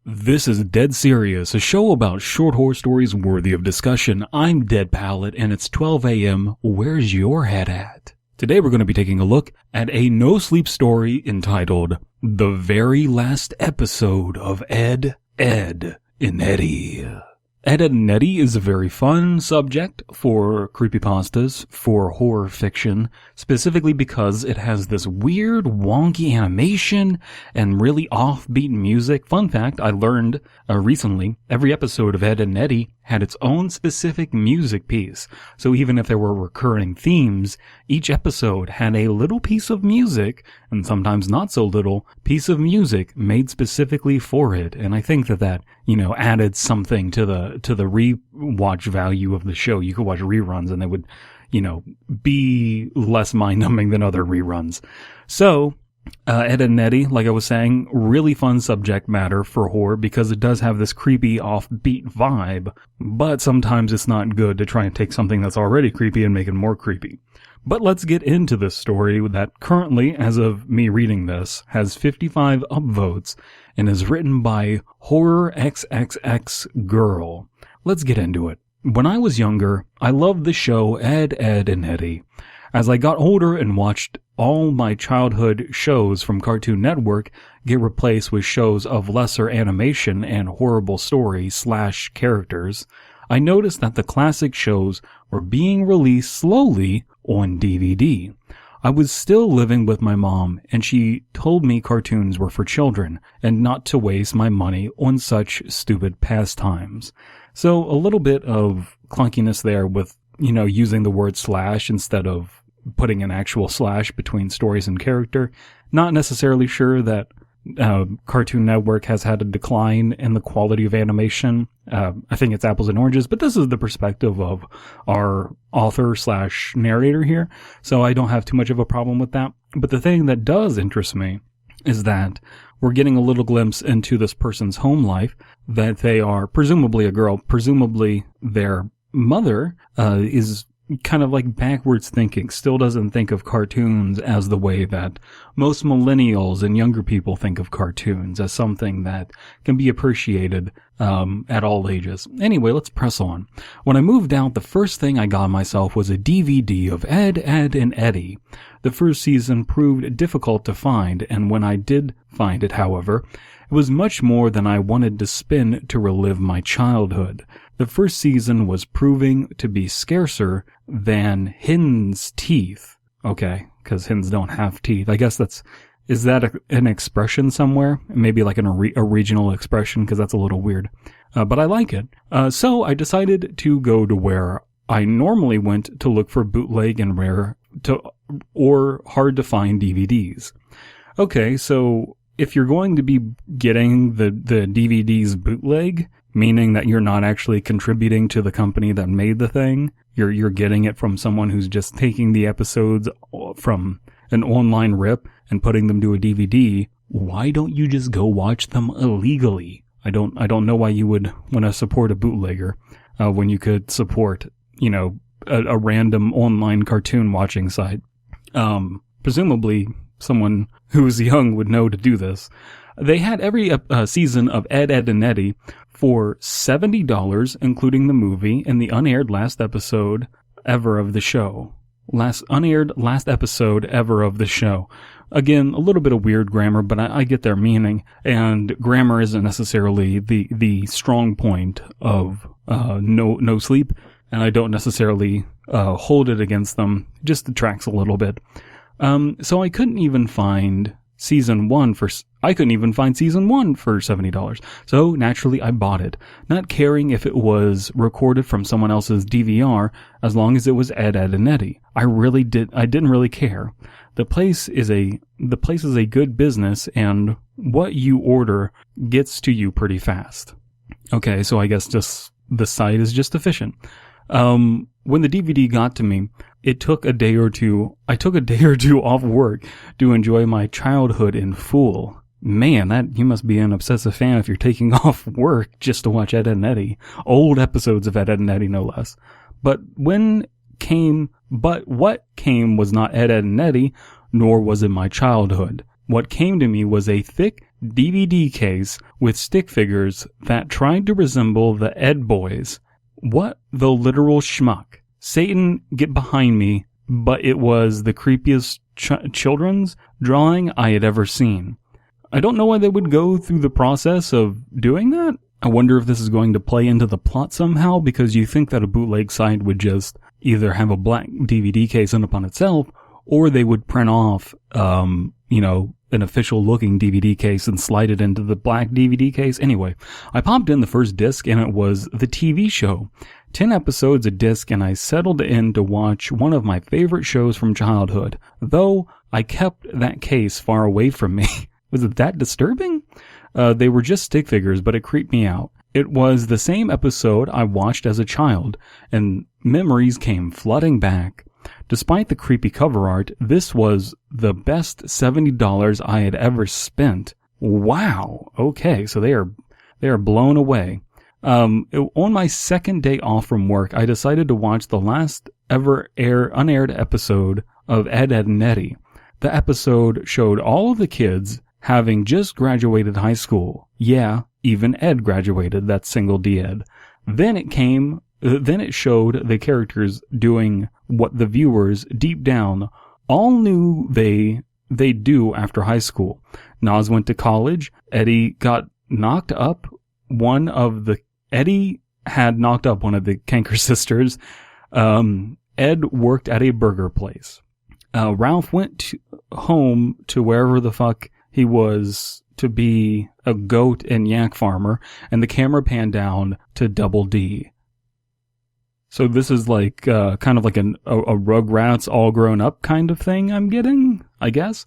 This is Dead SRS, a show about short horror stories worthy of discussion. I'm Dead Palette, and it's 12 a.m. Where's your head at? Today we're going to be taking a look at a no-sleep story entitled The Very Last Episode of Ed, and Eddy. Ed, and Eddy is a very fun subject for creepypastas, for horror fiction, specifically because it has this weird, wonky animation and really offbeat music. Fun fact, I learned recently, every episode of Ed, and Eddy had its own specific music piece. So even if there were recurring themes, each episode had a little piece of music, and sometimes not so little, piece of music made specifically for it. And I think that added something to the rewatch value of the show. You could watch reruns and they would, be less mind-numbing than other reruns. So, Ed, and Eddy, like I was saying, really fun subject matter for horror because it does have this creepy offbeat vibe, but sometimes it's not good to try and take something that's already creepy and make it more creepy. But let's get into this story that currently, as of me reading this, has 55 upvotes and is written by Horror XXX Girl. Let's get into it. When I was younger, I loved the show Ed, and Eddy. As I got older and watched all my childhood shows from Cartoon Network get replaced with shows of lesser animation and horrible story / characters, I noticed that the classic shows were being released slowly on DVD. I was still living with my mom, and she told me cartoons were for children and not to waste my money on such stupid pastimes. So a little bit of clunkiness there with, using the word / instead of putting an actual / between stories and character. Not necessarily sure that Cartoon Network has had a decline in the quality of animation. I think it's apples and oranges, but this is the perspective of our author / narrator here, so I don't have too much of a problem with that. But the thing that does interest me is that we're getting a little glimpse into this person's home life, that they are presumably a girl, presumably their mother is kind of like backwards thinking, still doesn't think of cartoons as the way that most millennials and younger people think of cartoons, as something that can be appreciated at all ages. Anyway, let's press on. When I moved out, the first thing I got myself was a DVD of Ed, and Eddy. The first season proved difficult to find, and when I did find it, however, it was much more than I wanted to spend to relive my childhood. The first season was proving to be scarcer than hen's teeth. Okay, because hens don't have teeth. I guess is that an expression somewhere? Maybe like a regional expression, because that's a little weird. But I like it. So I decided to go to where I normally went to look for bootleg and rare or hard to find DVDs. Okay, so if you're going to be getting the DVDs bootleg, meaning that you're not actually contributing to the company that made the thing, you're getting it from someone who's just taking the episodes from an online rip and putting them to a DVD, why don't you just go watch them illegally? I don't know why you would want to support a bootlegger when you could support, a random online cartoon watching site. Presumably someone who's young would know to do this. They had every season of Ed, and Eddy for $70, including the movie and the unaired last episode ever of the show. Last episode ever of the show. Again, a little bit of weird grammar, but I get their meaning, and grammar isn't necessarily the strong point of no sleep, and I don't necessarily hold it against them, just detracts a little bit. So I couldn't even find season 1 for $70. So naturally I bought it, not caring if it was recorded from someone else's DVR, as long as it was Ed, and Eddy. I didn't really care. The place is a good business, and what you order gets to you pretty fast. Okay, so I guess just the site is just efficient. When the DVD got to me, it took a day or two. I took a day or two off work to enjoy my childhood in full. Man, you must be an obsessive fan if you're taking off work just to watch Ed, and Eddy. Old episodes of Ed, and Eddy, no less. But what came was not Ed, and Eddy, nor was it my childhood. What came to me was a thick DVD case with stick figures that tried to resemble the Ed Boys. What the literal schmuck? Satan, get behind me, but it was the creepiest children's drawing I had ever seen. I don't know why they would go through the process of doing that. I wonder if this is going to play into the plot somehow, because you think that a bootleg site would just either have a black DVD case in upon itself, or they would print off, an official looking DVD case and slide it into the black DVD case. Anyway, I popped in the first disc and it was the TV show. 10 episodes a disc, and I settled in to watch one of my favorite shows from childhood, though I kept that case far away from me. Was it that disturbing? They were just stick figures, but it creeped me out. It was the same episode I watched as a child, and memories came flooding back. Despite the creepy cover art, this was the best $70 I had ever spent. Wow. Okay, so they are blown away. On my second day off from work, I decided to watch the last ever unaired episode of Ed, and Eddy. The episode showed all of the kids having just graduated high school. Yeah, even Ed graduated, that single D Ed. Then it showed the characters doing what the viewers deep down all knew they do after high school. Nas went to college. Eddy had knocked up one of the Canker sisters. Ed worked at a burger place. Ralph went home to wherever the fuck he was to be a goat and yak farmer, and the camera panned down to Double D. So this is like kind of like a Rugrats all grown up kind of thing I'm getting, I guess.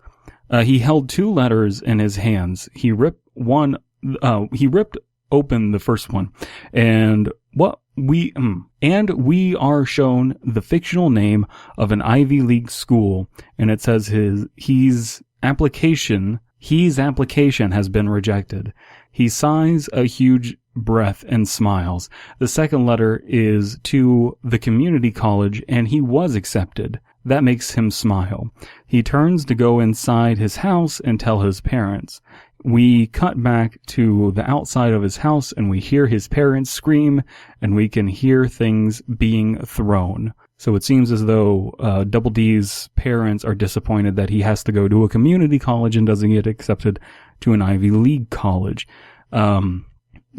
He held two letters in his hands. He ripped open the first one, and we are shown the fictional name of an Ivy League school, and it says his application has been rejected. He sighs a huge breath and smiles. The second letter is to the community college, and he was accepted. That makes him smile. He turns to go inside his house and tell his parents. We cut back to the outside of his house, and we hear his parents scream, and we can hear things being thrown. So it seems as though Double D's parents are disappointed that he has to go to a community college and doesn't get accepted to an Ivy League college.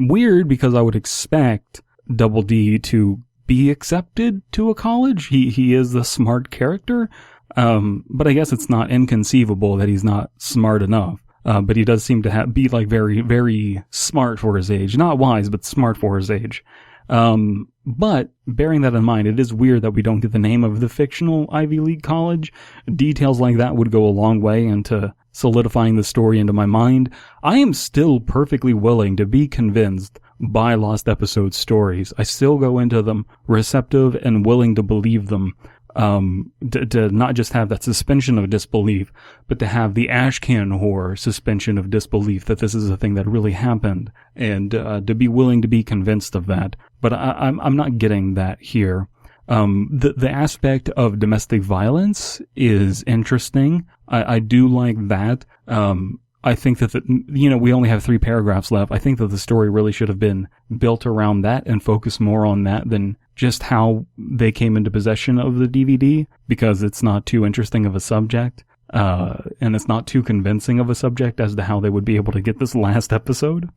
Weird, because I would expect Double D to be accepted to a college. He is the smart character, but I guess it's not inconceivable that he's not smart enough. But he does seem to be like very, very smart for his age. Not wise, but smart for his age. But bearing that in mind, it is weird that we don't get the name of the fictional Ivy League college. Details like that would go a long way into solidifying the story into my mind. I am still perfectly willing to be convinced by Lost Episode stories. I still go into them receptive and willing to believe them. To not just have that suspension of disbelief, but to have the ashcan horror suspension of disbelief that this is a thing that really happened, and to be willing to be convinced of that. But I'm not getting that here. The aspect of domestic violence is interesting. I do like that. I think that we only have 3 paragraphs left. I think that the story really should have been built around that and focus more on that than just how they came into possession of the DVD, because it's not too interesting of a subject, and it's not too convincing of a subject as to how they would be able to get this last episode.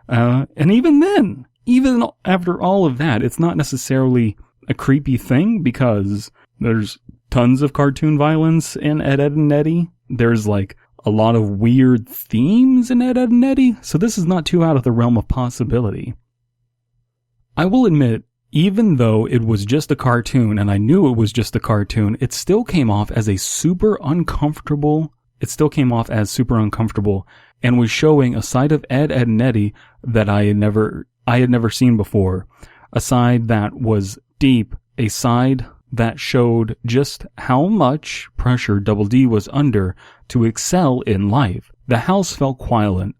And even then, even after all of that, it's not necessarily a creepy thing, because there's tons of cartoon violence in Ed, and Eddy. There's like a lot of weird themes in Ed, and Eddy, so this is not too out of the realm of possibility. I will admit, even though it was just a cartoon, and I knew it was just a cartoon, it still came off as super uncomfortable, and was showing a side of Ed, and Eddy that I had never seen before. A side that was deep, a side that showed just how much pressure Double D was under to excel in life. The house felt quiet,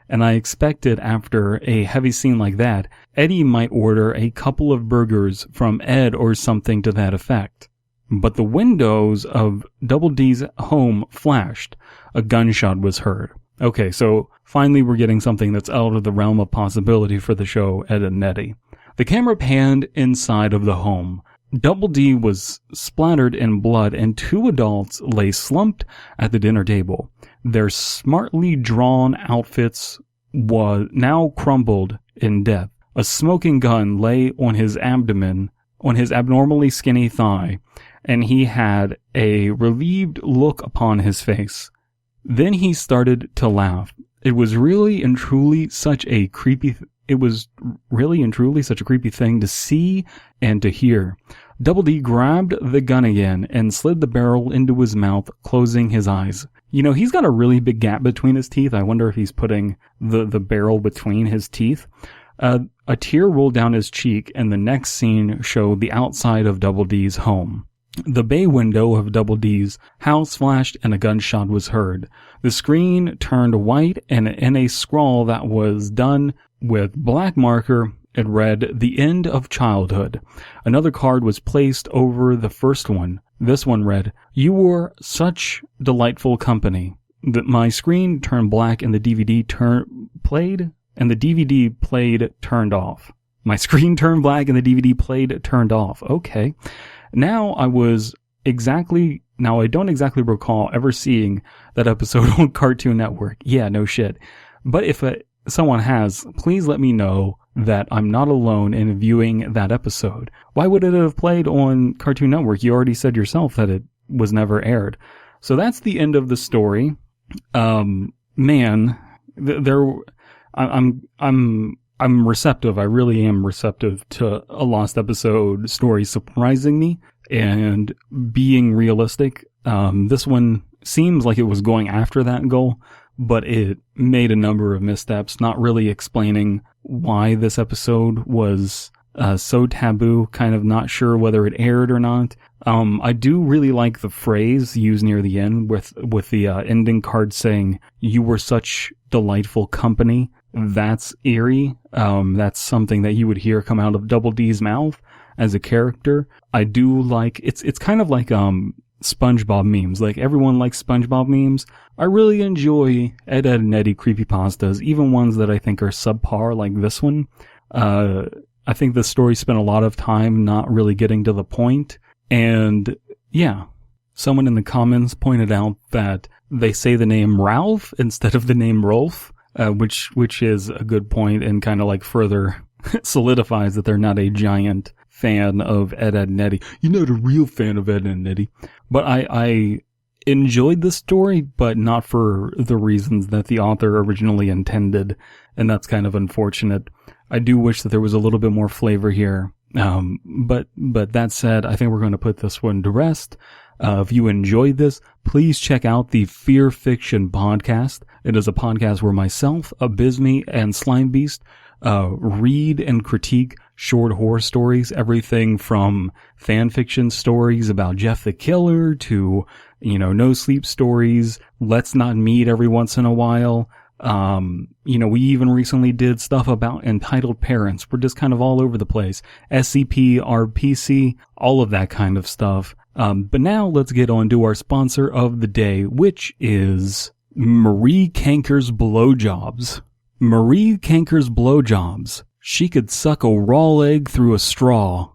and I expected after a heavy scene like that, Eddy might order a couple of burgers from Ed or something to that effect. but the windows of Double D's home flashed. A gunshot was heard. Okay, so finally we're getting something that's out of the realm of possibility for the show Ed and Eddy. The camera panned inside of the home. Double D was splattered in blood and 2 adults lay slumped at the dinner table. Their smartly drawn outfits was now crumpled in death. A smoking gun lay on his abdomen, on his abnormally skinny thigh, and he had a relieved look upon his face. Then he started to laugh. It was really and truly such a creepy thing to see and to hear. Double D grabbed the gun again and slid the barrel into his mouth, closing his eyes. You know, he's got a really big gap between his teeth. I wonder if he's putting the barrel between his teeth. A tear rolled down his cheek, and the next scene showed the outside of Double D's home. The bay window of Double D's house flashed and a gunshot was heard. The screen turned white, and in a scrawl that was done with black marker, it read, "The End of Childhood." Another card was placed over the first one. This one read, "You were such delightful company." My screen turned black and the DVD played turned off. My screen turned black and the DVD played turned off. Okay. Now I don't exactly recall ever seeing that episode on Cartoon Network. Yeah, no shit. But if someone has, please let me know that I'm not alone in viewing that episode. Why would it have played on Cartoon Network? You already said yourself that it was never aired. So that's the end of the story. I'm receptive. I really am receptive to a lost episode story surprising me and being realistic. This one seems like it was going after that goal, but it made a number of missteps, not really explaining why this episode was so taboo, kind of not sure whether it aired or not. I do really like the phrase used near the end with the ending card saying, "You were such delightful company." That's eerie. That's something that you would hear come out of Double D's mouth as a character. I do like, it's kind of like SpongeBob memes. Like, everyone likes SpongeBob memes. I really enjoy Ed and Eddy creepypastas, even ones that I think are subpar, like this one. I think the story spent a lot of time not really getting to the point. And yeah, someone in the comments pointed out that they say the name Ralph instead of the name Rolf, which is a good point and kind of like further solidifies that they're not a giant fan of Ed and Eddy. You're not a real fan of Ed and Eddy. But I enjoyed the story, but not for the reasons that the author originally intended, and that's kind of unfortunate. I do wish that there was a little bit more flavor here. But that said, I think we're going to put this one to rest. If you enjoyed this, please check out the Fear Fiction podcast. It is a podcast where myself, Abysme, and Slime Beast read and critique short horror stories, everything from fan fiction stories about Jeff the Killer to, no sleep stories, Let's Not Meet every once in a while. We even recently did stuff about entitled parents. We're just kind of all over the place. SCP, RPC, all of that kind of stuff. But now let's get on to our sponsor of the day, which is Marie Canker's Blowjobs. Marie Canker's Blowjobs. She could suck a raw egg through a straw.